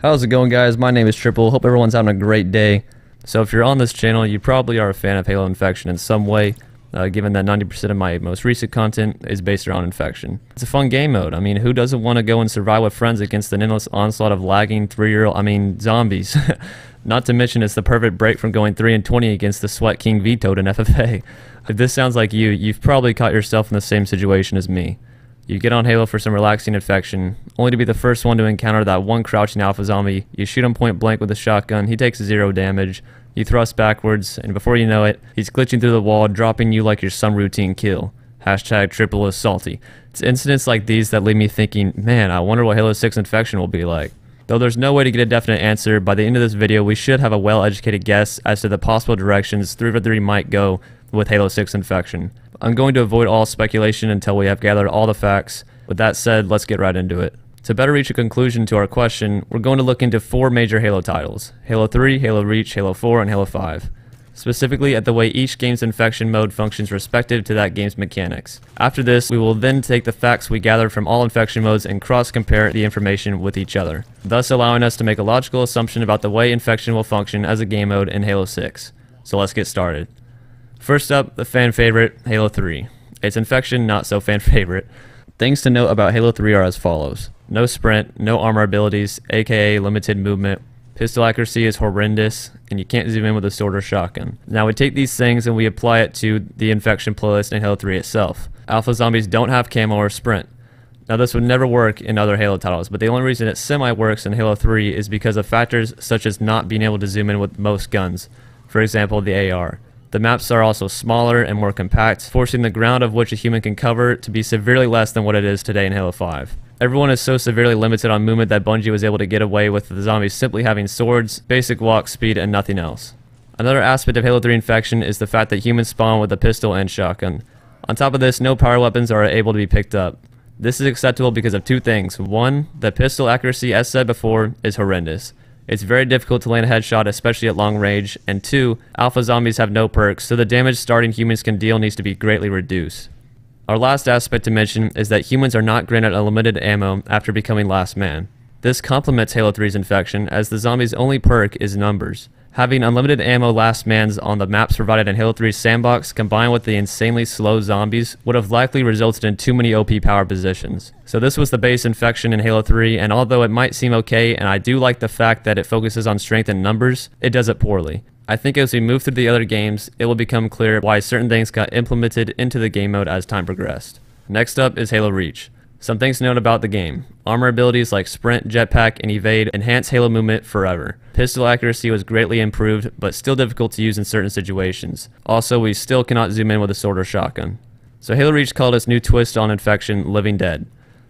How's it going, guys? My name is Trypal. Hope everyone's having a great day. So if you're on this channel, you probably are a fan of Halo Infection in some way, given that 90% of my most recent content is based around Infection. It's a fun game mode. I mean, who doesn't want to go and survive with friends against an endless onslaught of lagging zombies? Not to mention it's the perfect break from going 3-20 against the Sweat King vetoed in FFA. If this sounds like you, you've probably caught yourself in the same situation as me. You get on Halo for some relaxing Infection, only to be the first one to encounter that one crouching alpha zombie. You shoot him point blank with a shotgun, he takes 0 damage, you thrust backwards, and before you know it, he's glitching through the wall, dropping you like your some routine kill. Hashtag Trypal is salty. It's incidents like these that leave me thinking, man, I wonder what Halo 6 Infection will be like. Though there's no way to get a definite answer, by the end of this video we should have a well-educated guess as to the possible directions 3v3 might go with Halo 6 Infection. I'm going to avoid all speculation until we have gathered all the facts. With that said, let's get right into it. To better reach a conclusion to our question, we're going to look into 4 major Halo titles: Halo 3, Halo Reach, Halo 4, and Halo 5. Specifically at the way each game's infection mode functions respective to that game's mechanics. After this, we will then take the facts we gathered from all infection modes and cross-compare the information with each other, thus allowing us to make a logical assumption about the way infection will function as a game mode in Halo 6. So let's get started. First up, the fan favorite, Halo 3. Its infection, not so fan favorite. Things to note about Halo 3 are as follows: no sprint, no armor abilities, aka limited movement, pistol accuracy is horrendous, and you can't zoom in with a sword or shotgun. Now we take these things and we apply it to the infection playlist in Halo 3 itself. Alpha zombies don't have camo or sprint. Now this would never work in other Halo titles, but the only reason it semi-works in Halo 3 is because of factors such as not being able to zoom in with most guns, for example the AR. The maps are also smaller and more compact, forcing the ground of which a human can cover to be severely less than what it is today in Halo 5. Everyone is so severely limited on movement that Bungie was able to get away with the zombies simply having swords, basic walk speed, and nothing else. Another aspect of Halo 3 Infection is the fact that humans spawn with a pistol and shotgun. On top of this, no power weapons are able to be picked up. This is acceptable because of 2 things. 1, the pistol accuracy, as said before, is horrendous. It's very difficult to land a headshot, especially at long range, and 2, alpha zombies have no perks, so the damage starting humans can deal needs to be greatly reduced. Our last aspect to mention is that humans are not granted unlimited ammo after becoming last man. This complements Halo 3's Infection, as the zombies' only perk is numbers. Having unlimited ammo last mans on the maps provided in Halo 3's sandbox combined with the insanely slow zombies would have likely resulted in too many OP power positions. So this was the base Infection in Halo 3, and although it might seem okay, and I do like the fact that it focuses on strength and numbers, it does it poorly. I think as we move through the other games, it will become clear why certain things got implemented into the game mode as time progressed. Next up is Halo Reach. Some things to note about the game. Armor abilities like Sprint, Jetpack, and Evade enhance Halo movement forever. Pistol accuracy was greatly improved, but still difficult to use in certain situations. Also, we still cannot zoom in with a sword or shotgun. So Halo Reach called its new twist on Infection Living Dead.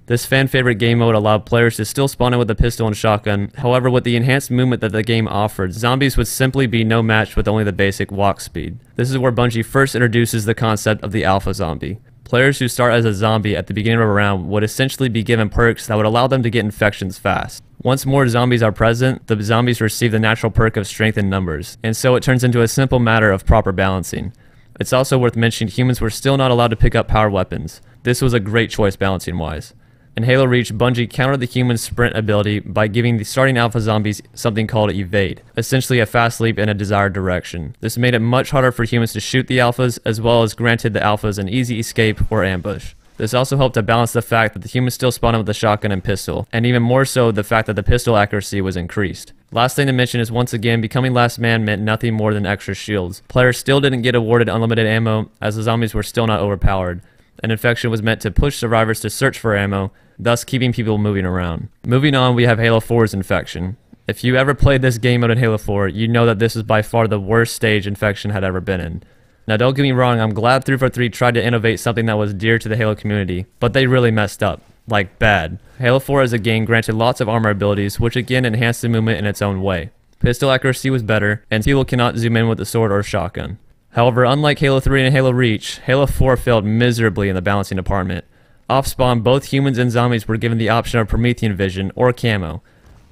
This fan-favorite game mode allowed players to still spawn in with a pistol and shotgun. However, with the enhanced movement that the game offered, zombies would simply be no match with only the basic walk speed. This is where Bungie first introduces the concept of the alpha zombie. Players who start as a zombie at the beginning of a round would essentially be given perks that would allow them to get infections fast. Once more zombies are present, the zombies receive the natural perk of strength in numbers, and so it turns into a simple matter of proper balancing. It's also worth mentioning humans were still not allowed to pick up power weapons. This was a great choice balancing wise. In Halo Reach, Bungie countered the human sprint ability by giving the starting alpha zombies something called Evade, essentially a fast leap in a desired direction. This made it much harder for humans to shoot the alphas, as well as granted the alphas an easy escape or ambush. This also helped to balance the fact that the humans still spawned with the shotgun and pistol, and even more so the fact that the pistol accuracy was increased. Last thing to mention is once again, becoming last man meant nothing more than extra shields. Players still didn't get awarded unlimited ammo, as the zombies were still not overpowered. An Infection was meant to push survivors to search for ammo, thus keeping people moving around. Moving on, we have Halo 4's Infection. If you ever played this game mode in Halo 4, you know that this is by far the worst stage Infection had ever been in. Now don't get me wrong, I'm glad 343 tried to innovate something that was dear to the Halo community, but they really messed up. Like bad. Halo 4 as a game granted lots of armor abilities, which again enhanced the movement in its own way. Pistol accuracy was better, and people cannot zoom in with a sword or shotgun. However, unlike Halo 3 and Halo Reach, Halo 4 failed miserably in the balancing department. Off-spawn, both humans and zombies were given the option of Promethean vision or camo.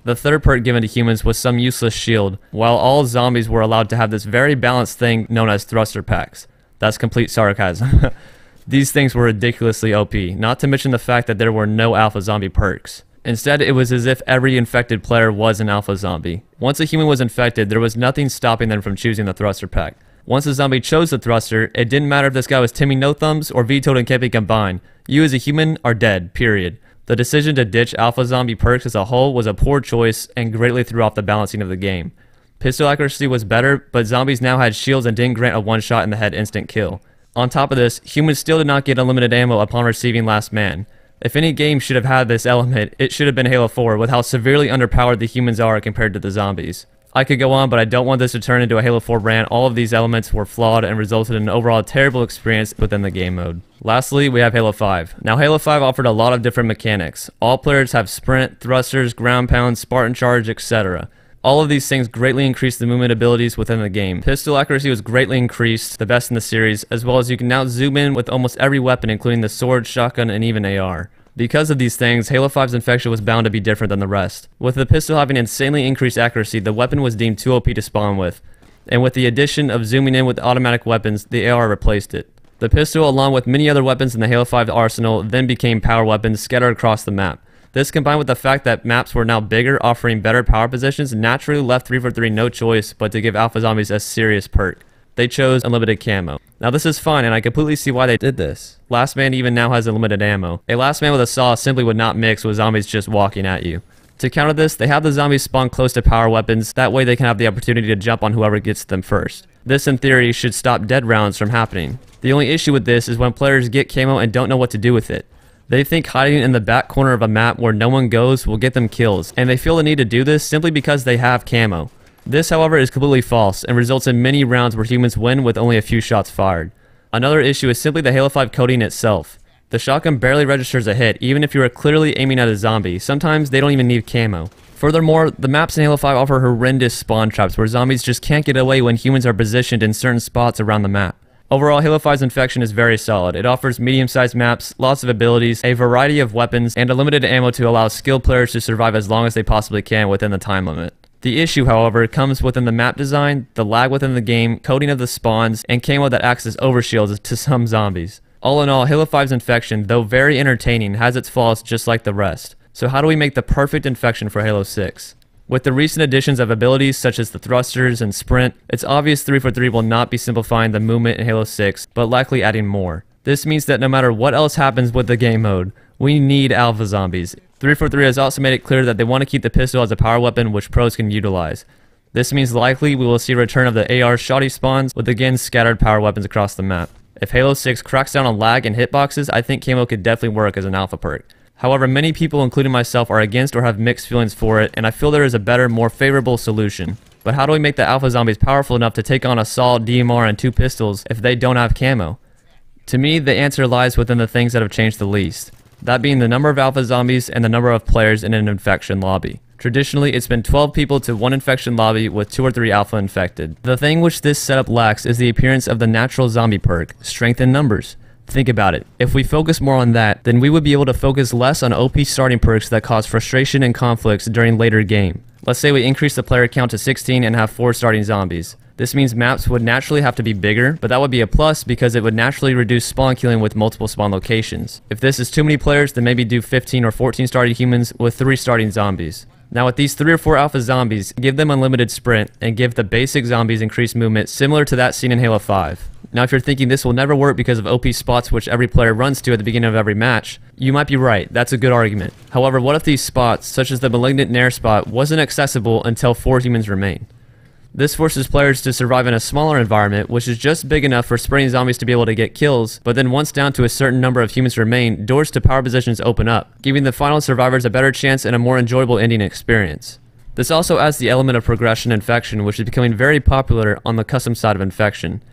The third perk given to humans was some useless shield, while all zombies were allowed to have this very balanced thing known as thruster packs. That's complete sarcasm. These things were ridiculously OP, not to mention the fact that there were no alpha zombie perks. Instead, it was as if every infected player was an alpha zombie. Once a human was infected, there was nothing stopping them from choosing the thruster pack. Once a zombie chose the thruster, it didn't matter if this guy was Timmy No Thumbs or Vetoed and can't be combined. You as a human are dead, period. The decision to ditch alpha zombie perks as a whole was a poor choice and greatly threw off the balancing of the game. Pistol accuracy was better, but zombies now had shields and didn't grant a one shot in the head instant kill. On top of this, humans still did not get unlimited ammo upon receiving Last Man. If any game should have had this element, it should have been Halo 4 with how severely underpowered the humans are compared to the zombies. I could go on, but I don't want this to turn into a Halo 4 rant. All of these elements were flawed and resulted in an overall terrible experience within the game mode. Lastly, we have Halo 5. Now, Halo 5 offered a lot of different mechanics. All players have sprint, thrusters, ground pound, Spartan charge, etc. All of these things greatly increased the movement abilities within the game. Pistol accuracy was greatly increased, the best in the series, as well as you can now zoom in with almost every weapon, including the sword, shotgun, and even AR. Because of these things, Halo 5's infection was bound to be different than the rest. With the pistol having insanely increased accuracy, the weapon was deemed too OP to spawn with. And with the addition of zooming in with automatic weapons, the AR replaced it. The pistol, along with many other weapons in the Halo 5 arsenal, then became power weapons scattered across the map. This, combined with the fact that maps were now bigger, offering better power positions, naturally left 343 no choice but to give alpha zombies a serious perk. They chose unlimited camo. Now this is fine, and I completely see why they did this. Last Man even now has unlimited ammo. A Last Man with a saw simply would not mix with zombies just walking at you. To counter this, they have the zombies spawn close to power weapons, that way they can have the opportunity to jump on whoever gets them first. This in theory should stop dead rounds from happening. The only issue with this is when players get camo and don't know what to do with it. They think hiding in the back corner of a map where no one goes will get them kills, and they feel the need to do this simply because they have camo. This, however, is completely false and results in many rounds where humans win with only a few shots fired. Another issue is simply the Halo 5 coding itself. The shotgun barely registers a hit, even if you are clearly aiming at a zombie. Sometimes they don't even need camo. Furthermore, the maps in Halo 5 offer horrendous spawn traps where zombies just can't get away when humans are positioned in certain spots around the map. Overall, Halo 5's infection is very solid. It offers medium-sized maps, lots of abilities, a variety of weapons, and unlimited ammo to allow skilled players to survive as long as they possibly can within the time limit. The issue, however, comes within the map design, the lag within the game, coding of the spawns, and camo that acts as overshields to some zombies. All in all, Halo 5's infection, though very entertaining, has its flaws just like the rest. So how do we make the perfect infection for Halo 6? With the recent additions of abilities such as the thrusters and sprint, it's obvious 343 will not be simplifying the movement in Halo 6, but likely adding more. This means that no matter what else happens with the game mode, we need alpha zombies. 343 has also made it clear that they want to keep the pistol as a power weapon which pros can utilize. This means likely we will see a return of the AR shoddy spawns with again scattered power weapons across the map. If Halo 6 cracks down on lag and hitboxes, I think camo could definitely work as an alpha perk. However, many people, including myself, are against or have mixed feelings for it, and I feel there is a better, more favorable solution. But how do we make the alpha zombies powerful enough to take on a solid DMR and 2 pistols if they don't have camo? To me, the answer lies within the things that have changed the least. That being the number of alpha zombies and the number of players in an infection lobby. Traditionally, it's been 12 people to 1 infection lobby with 2 or 3 alpha infected. The thing which this setup lacks is the appearance of the natural zombie perk, strength in numbers. Think about it. If we focus more on that, then we would be able to focus less on OP starting perks that cause frustration and conflicts during later game. Let's say we increase the player count to 16 and have 4 starting zombies. This means maps would naturally have to be bigger, but that would be a plus because it would naturally reduce spawn killing with multiple spawn locations. If this is too many players, then maybe do 15 or 14 starting humans with 3 starting zombies. Now with these 3 or 4 alpha zombies, give them unlimited sprint and give the basic zombies increased movement similar to that seen in Halo 5. Now if you're thinking this will never work because of OP spots which every player runs to at the beginning of every match, you might be right, that's a good argument. However, what if these spots, such as the Malignant Nair spot, wasn't accessible until 4 humans remain? This forces players to survive in a smaller environment, which is just big enough for spraying zombies to be able to get kills, but then once down to a certain number of humans remain, doors to power positions open up, giving the final survivors a better chance and a more enjoyable ending experience. This also adds the element of progression infection, which is becoming very popular on the custom side of infection.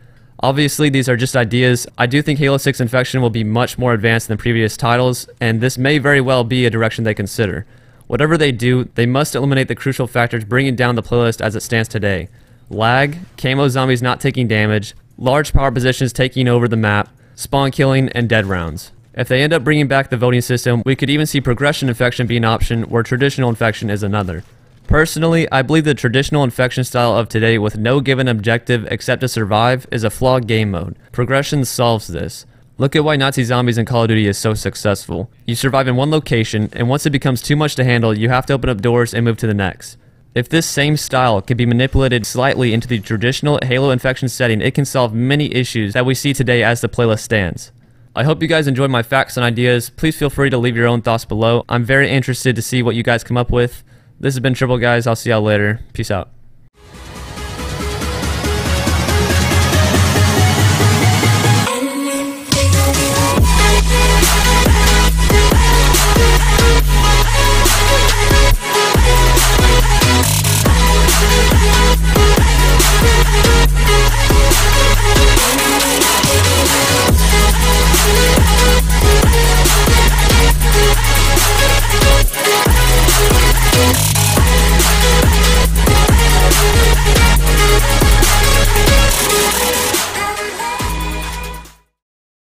Obviously, these are just ideas. I do think Halo 6 infection will be much more advanced than previous titles, and this may very well be a direction they consider. Whatever they do, they must eliminate the crucial factors bringing down the playlist as it stands today. Lag, camo zombies not taking damage, large power positions taking over the map, spawn killing, and dead rounds. If they end up bringing back the voting system, we could even see progression infection be an option where traditional infection is another. Personally, I believe the traditional infection style of today with no given objective except to survive is a flawed game mode. Progression solves this. Look at why Nazi zombies in Call of Duty is so successful. You survive in one location, and once it becomes too much to handle, you have to open up doors and move to the next. If this same style can be manipulated slightly into the traditional Halo infection setting, it can solve many issues that we see today as the playlist stands. I hope you guys enjoyed my facts and ideas. Please feel free to leave your own thoughts below. I'm very interested to see what you guys come up with. This has been Trypal, guys. I'll see y'all later. Peace out.